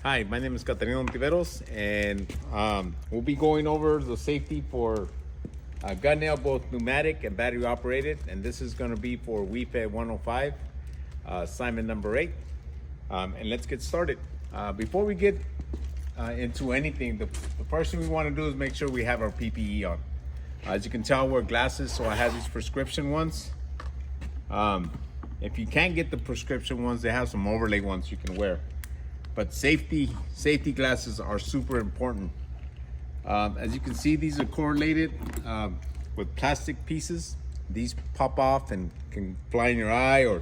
Hi, my name is Catarino Ontiveros, and we'll be going over the safety for gun nail, both pneumatic and battery operated. And this is going to be for WFED 105, assignment number 8. And let's get started. Before we get into anything, the first thing we want to do is make sure we have our PPE on. As you can tell, I wear glasses, so I have these prescription ones. If you can't get the prescription ones, they have some overlay ones you can wear. But safety glasses are super important. As you can see, these are correlated with plastic pieces. These pop off and can fly in your eye, or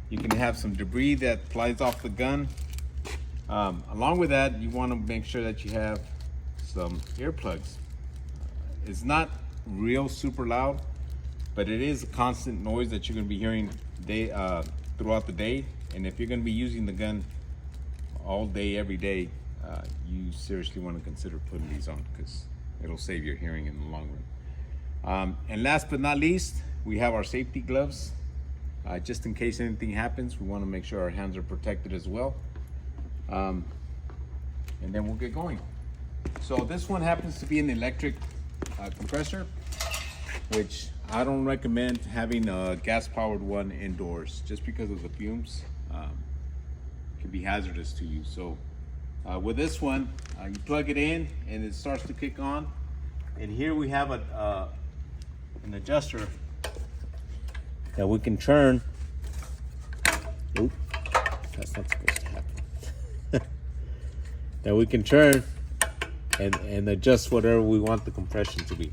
you can have some debris that flies off the gun. Along with that, you want to make sure that you have some earplugs. It's not real super loud, but it is a constant noise that you're going to be hearing throughout the day. And if you're going to be using the gun all day, every day, you seriously want to consider putting these on, because it'll save your hearing in the long run. And last but not least, we have our safety gloves. Just in case anything happens, we want to make sure our hands are protected as well. And then we'll get going. So this one happens to be an electric compressor, which I don't recommend having a gas-powered one indoors, just because of the fumes. Can be hazardous to you. So with this one, you plug it in and it starts to kick on. And here we have an adjuster that we can turn. Oop, that's not supposed to happen. That we can turn and adjust whatever we want the compression to be.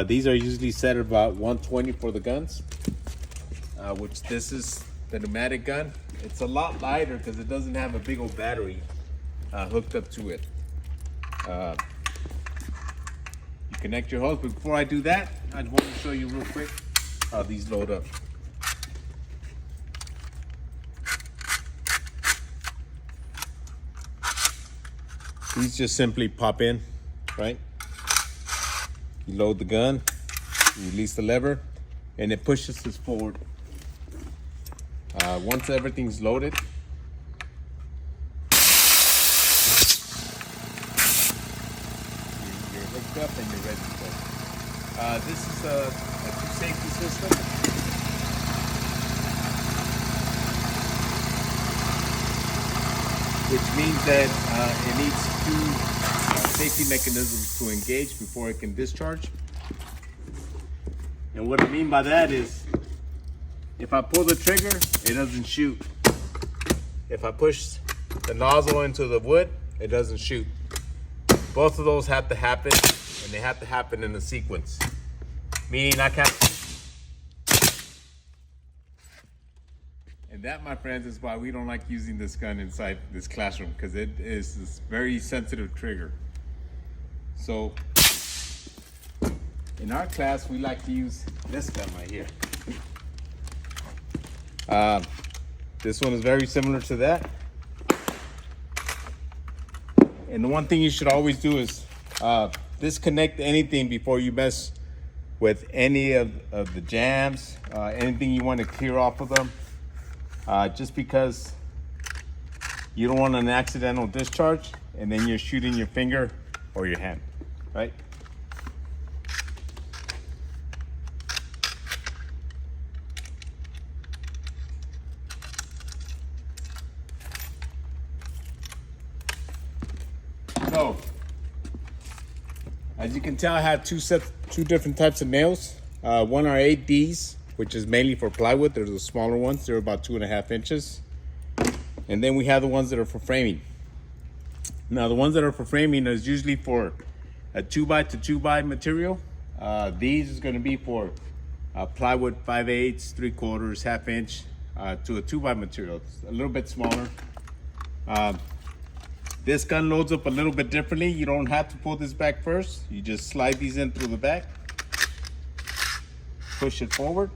These are usually set at about 120 for the guns, which this is the pneumatic gun. It's a lot lighter because it doesn't have a big old battery hooked up to it. You connect your hose, but before I do that, I just want to show you real quick how these load up. These just simply pop in, right? You load the gun, you release the lever, and it pushes this forward. Once everything's loaded, you're hooked up and you're ready to go. This is a two safety system. Which means that it needs two safety mechanisms to engage before it can discharge. And what I mean by that is, if I pull the trigger, it doesn't shoot. If I push the nozzle into the wood, it doesn't shoot. Both of those have to happen, and they have to happen in a sequence. Meaning I can't. And that, my friends, is why we don't like using this gun inside this classroom, because it is this very sensitive trigger. So in our class, we like to use this gun right here. This one is very similar to that. And the one thing you should always do is disconnect anything before you mess with any of the jams, anything you want to clear off of them, just because you don't want an accidental discharge and then you're shooting your finger or your hand, right? So, as you can tell, I have two different types of nails. One are 8Ds, which is mainly for plywood. They're the smaller ones. They're about 2.5 inches. And then we have the ones that are for framing. Now, the ones that are for framing is usually for a 2x to 2x material. These is going to be for plywood 5/8, 3/4, 1/2 inch to a 2x material. It's a little bit smaller. This gun loads up a little bit differently. You don't have to pull this back first. You just slide these in through the back, push it forward,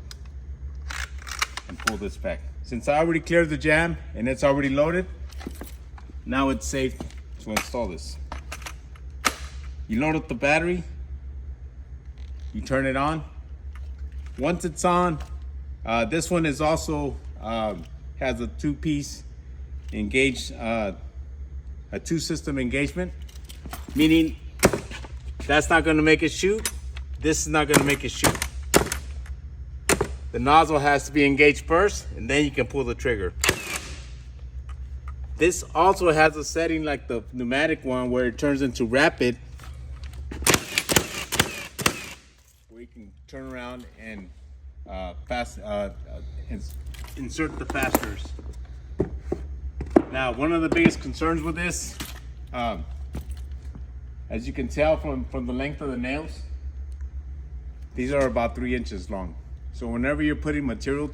and pull this back. Since I already cleared the jam and it's already loaded, now it's safe to install this. You load up the battery, you turn it on. Once it's on, this one is also has a 2-piece engage a two-system engagement, meaning that's not going to make it shoot. This is not going to make it shoot. The nozzle has to be engaged first, and then you can pull the trigger. This also has a setting like the pneumatic one where it turns into rapid, where you can turn around and insert the fasteners. Now, one of the biggest concerns with this, as you can tell from the length of the nails, these are about 3 inches long. So whenever you're putting material